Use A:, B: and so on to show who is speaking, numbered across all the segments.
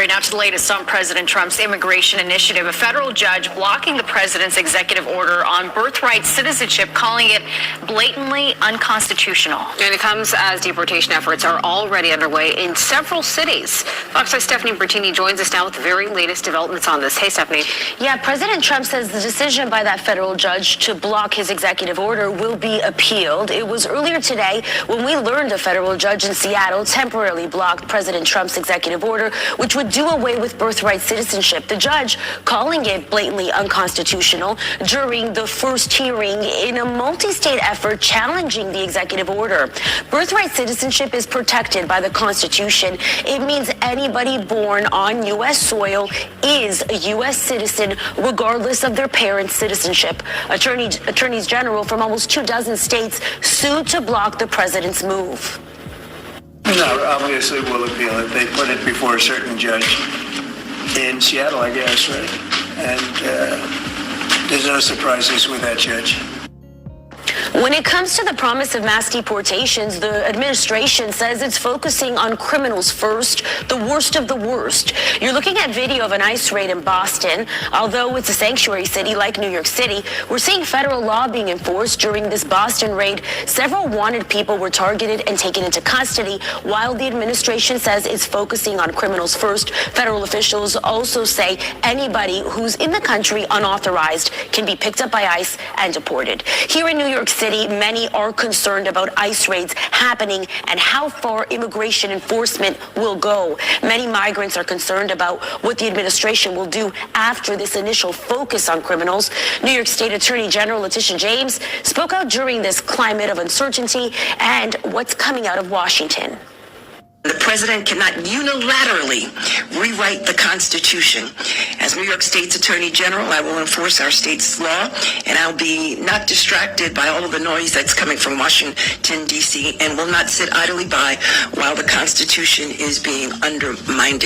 A: right, now to the latest on President Trump's immigration initiative. A federal judge blocking the president's executive order on birthright citizenship, calling it blatantly unconstitutional.
B: And it comes as deportation efforts are already underway in several cities. Fox 5's Stephanie Bertini joins us now with the very latest developments on this. Hey, Stephanie.
C: Yeah, President Trump says the decision by that federal judge to block his executive order will be appealed. It was earlier today when we learned a federal judge in Seattle temporarily blocked President Trump's executive order, which would do away with birthright citizenship. The judge calling it blatantly unconstitutional during the first hearing in a multi-state effort challenging the executive order. Birthright citizenship is protected by the Constitution. It means anybody born on U.S. soil is a U.S. citizen, regardless of their parents' citizenship. Attorneys general from almost 24 states sued to block the president's move.
D: No, obviously we'll appeal it. They put it before a certain judge in Seattle, I guess, right? And there's no surprises with that judge.
C: When it comes to the promise of mass deportations, the administration says it's focusing on criminals first, the worst of the worst. You're looking at video of an ICE raid in Boston. Although it's a sanctuary city like New York City, we're seeing federal law being enforced during this Boston raid. Several wanted people were targeted and taken into custody. While the administration says it's focusing on criminals first, federal officials also say anybody who's in the country unauthorized can be picked up by ICE and deported. Here in New York City, many are concerned about ICE raids happening and how far immigration enforcement will go. Many migrants are concerned about what the administration will do after this initial focus on criminals. New York State Attorney General Letitia James spoke out during this climate of uncertainty and what's coming out of Washington.
E: The president cannot unilaterally rewrite the Constitution. As New York State's Attorney General, I will enforce our state's law, and I'll be not distracted by all of the noise that's coming from Washington, D.C., and will not sit idly by while the Constitution is being undermined.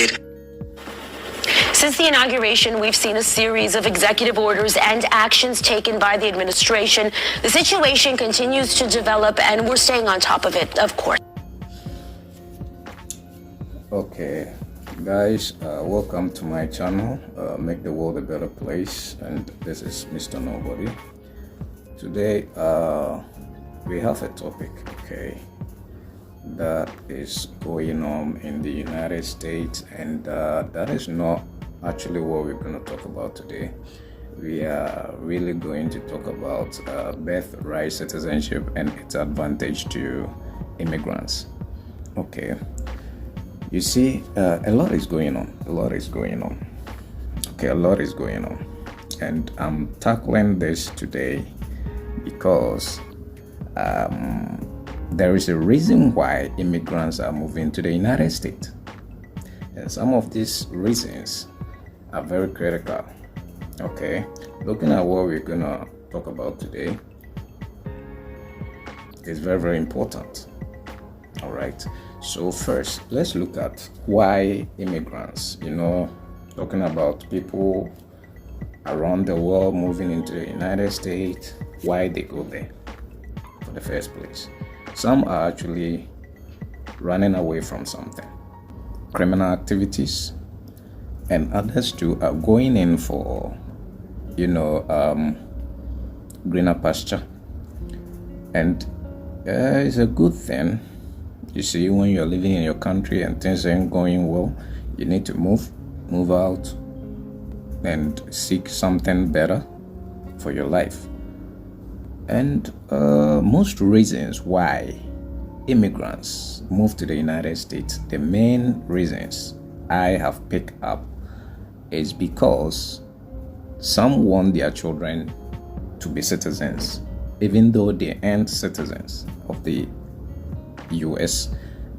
C: Since the inauguration, we've seen a series of executive orders and actions taken by the administration. The situation continues to develop, and we're staying on top of it, of course.
F: Okay, guys, welcome to my channel, Make the World a Better Place, and this is Mr. Nobody. Today we have a topic, okay, that is going on in the United States, and that is not actually what we're going to talk about today. We are really going to talk about birthright citizenship and its advantage to immigrants. Okay. You see, a lot is going on. Okay, a lot is going on. And I'm tackling this today because there is a reason why immigrants are moving to the United States. And some of these reasons are very critical. Okay, looking at what we're going to talk about today is very, very important. All right. So first, let's look at why immigrants, talking about people around the world moving into the United States, why they go there for the first place. Some are actually running away from something, criminal activities, and others too are going in for, greener pasture. And it's a good thing. You see, when you're living in your country and things ain't going well, you need to move out and seek something better for your life. And most reasons why immigrants move to the United States, the main reasons I have picked up is because some want their children to be citizens, even though they aren't citizens of the US,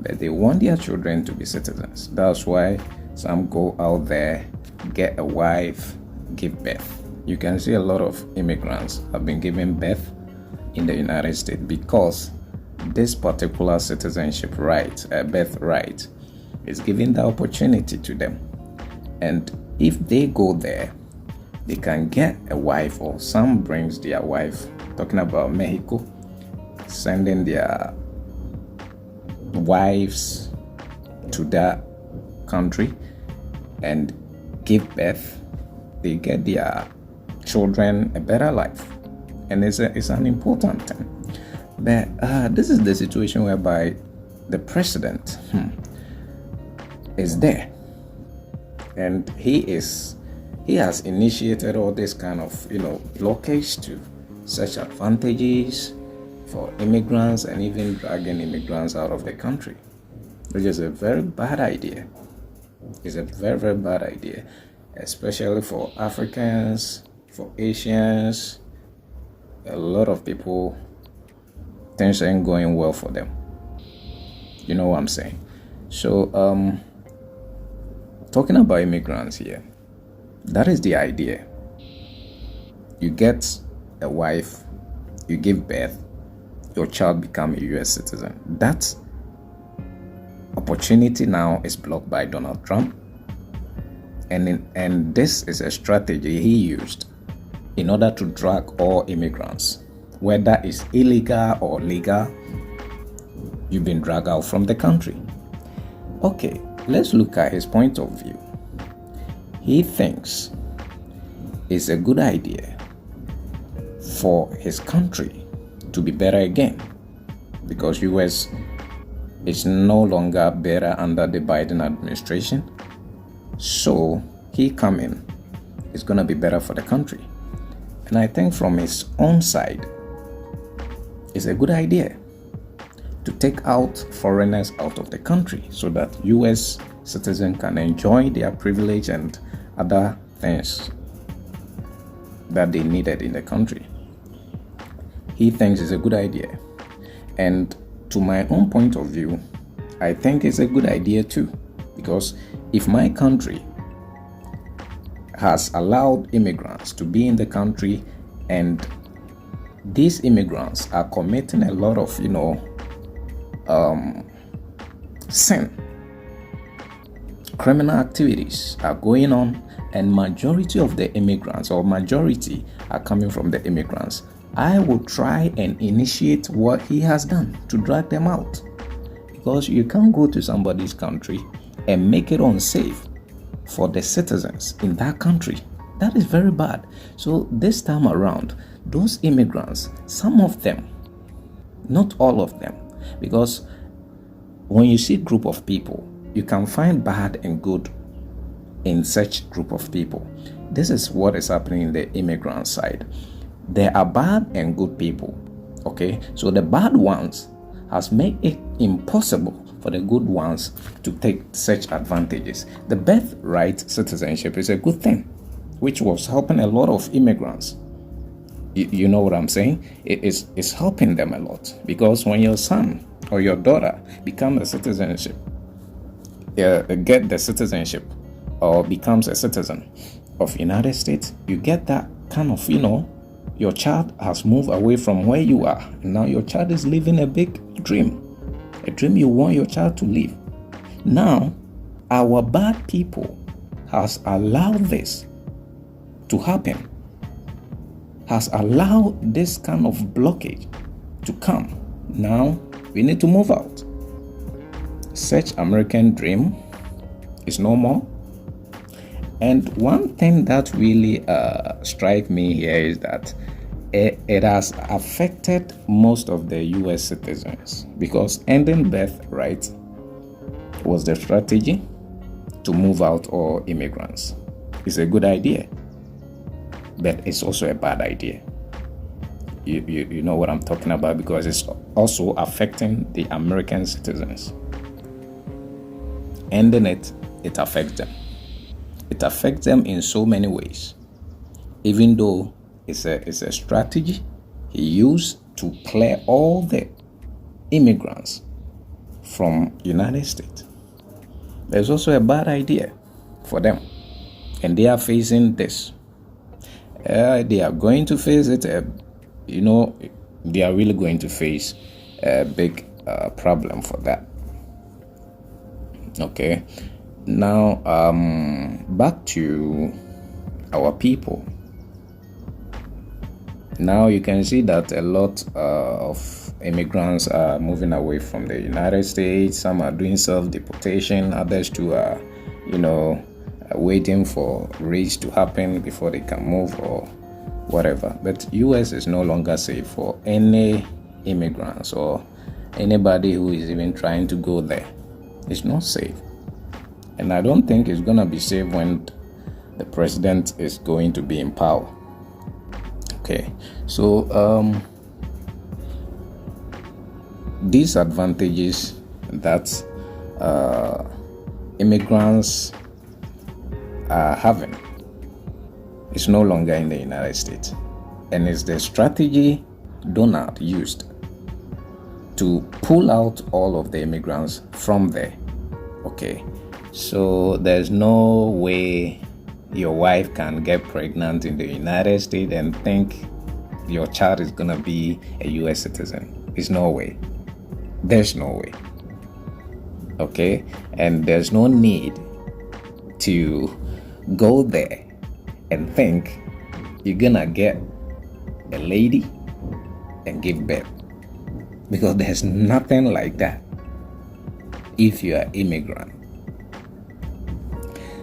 F: but they want their children to be citizens. That's why some go out there, get a wife, give birth. You can see a lot of immigrants have been given birth in the United States because this particular citizenship right, birthright, is giving the opportunity to them. And if they go there, they can get a wife, or some brings their wife, talking about Mexico, sending their wives to that country, and give birth, they get their children a better life. And it's an important thing. But this is the situation whereby the president is there, and he has initiated all this kind of blockage to such advantages for immigrants, and even dragging immigrants out of the country, which is a very bad idea. It's a very, very bad idea, especially for Africans, for Asians. A lot of people, things ain't going well for them. You know what I'm saying? So, talking about immigrants here, that is the idea. You get a wife, you give birth, your child become a U.S. citizen. That opportunity now is blocked by Donald Trump, and this is a strategy he used in order to drag all immigrants, whether it's illegal or legal. You've been dragged out from the country. Okay, let's look at his point of view. He thinks it's a good idea for his country to be better again, because US is no longer better under the Biden administration. So he coming is going to be better for the country. And I think from his own side, it's a good idea to take out foreigners out of the country so that US citizens can enjoy their privilege and other things that they needed in the country. He thinks it's a good idea. And to my own point of view, I think it's a good idea too. Because if my country has allowed immigrants to be in the country, and these immigrants are committing a lot of sin, criminal activities are going on, and majority of the immigrants, or majority, are coming from the immigrants, I will try and initiate what he has done to drag them out. Because you can't go to somebody's country and make it unsafe for the citizens in that country. That is very bad. So this time around, those immigrants, some of them, not all of them, because when you see a group of people, you can find bad and good in such group of people. This is what is happening in the immigrant side. There are bad and good people. Okay, so the bad ones has made it impossible for the good ones to take such advantages. The birthright citizenship is a good thing, which was helping a lot of immigrants. You know what I'm saying? It's helping them a lot, because when your son or your daughter become a citizenship, get the citizenship or becomes a citizen of United States, you get that kind of, your child has moved away from where you are. Now your child is living a big dream. A dream you want your child to live. Now, our bad people has allowed this to happen, has allowed this kind of blockage to come. Now, we need to move out. Such American dream is no more. And one thing that really strikes me here is that it has affected most of the US citizens, because ending birthright was the strategy to move out all immigrants. It's a good idea, but it's also a bad idea. You know what I'm talking about, because it's also affecting the American citizens. Ending it affects them. It affects them in so many ways, even though it's a strategy he used to clear all the immigrants from United States. There's also a bad idea for them, and they are facing this. They are going to face it. They are really going to face a big problem for that. Okay, now back to our people. Now you can see that a lot of immigrants are moving away from the United States. Some are doing self-deportation. Others too are, waiting for race to happen before they can move or whatever. But US is no longer safe for any immigrants or anybody who is even trying to go there. It's not safe. And I don't think it's going to be safe when the president is going to be in power. Okay, so these advantages that immigrants are having is no longer in the United States, and it's the strategy Donald used to pull out all of the immigrants from there. Okay, so there's no way your wife can get pregnant in the United States and think your child is gonna be a US citizen. There's no way. There's no way. Okay, and there's no need to go there and think you're gonna get a lady and give birth, because there's nothing like that if you are immigrant.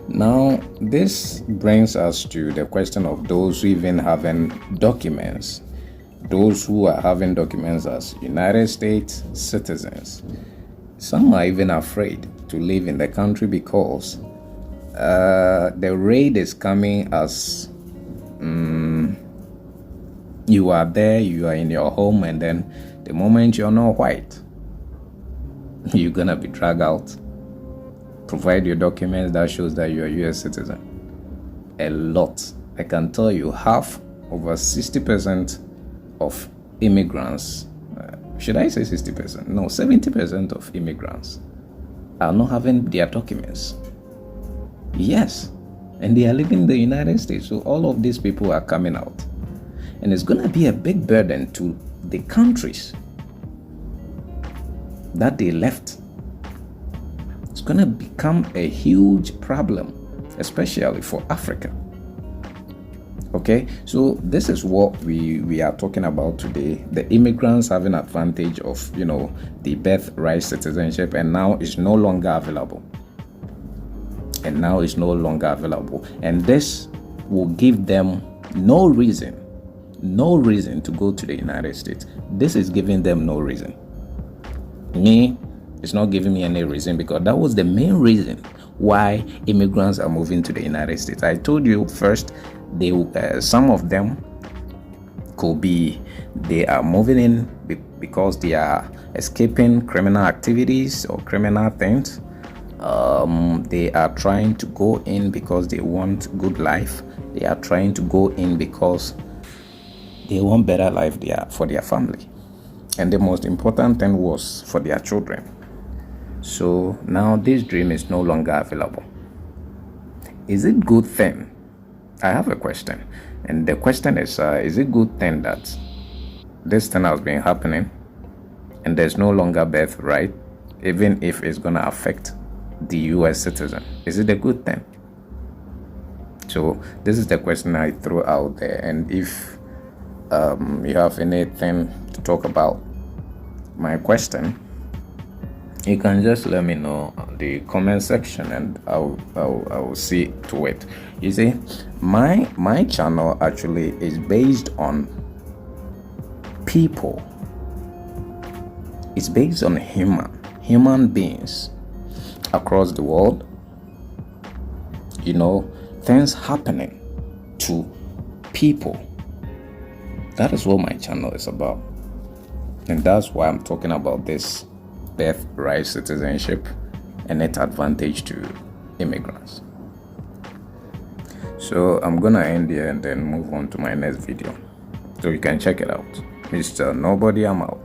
F: Now, this brings us to the question of those who even having documents, those who are having documents as United States citizens. Some are even afraid to live in the country because the raid is coming as you are there, you are in your home, and then the moment you're not white, you're gonna be dragged out. Provide your documents that shows that you're a US citizen. A lot. I can tell you over 60% of immigrants, should I say 60%? No, 70% of immigrants are not having their documents. Yes, and they are living in the United States. So all of these people are coming out. And it's going to be a big burden to the countries that they left. It's going to become a huge problem, especially for Africa. Okay, so this is what we are talking about today. The immigrants having advantage of, the birthright citizenship, and now it's no longer available. And this will give them no reason to go to the United States. This is giving them no reason. It's not giving me any reason, because that was the main reason why immigrants are moving to the United States. I told you first, some of them could be they are moving in because they are escaping criminal activities or criminal things. They are trying to go in because they want good life. They are trying to go in because they want better life for their family. And the most important thing was for their children. So now this dream is no longer available. Is it good thing? I have a question. And the question is it good thing that this thing has been happening and there's no longer birthright, even if it's going to affect the US citizen? Is it a good thing? So this is the question I threw out there. And if you have anything to talk about my question, you can just let me know in the comment section, and I'll see to it. You see, my channel actually is based on people. It's based on human beings across the world. Things happening to people. That is what my channel is about. And that's why I'm talking about this birthright citizenship and its advantage to immigrants. So I'm gonna end here and then move on to my next video, so you can check it out. Mr. Nobody, I'm out.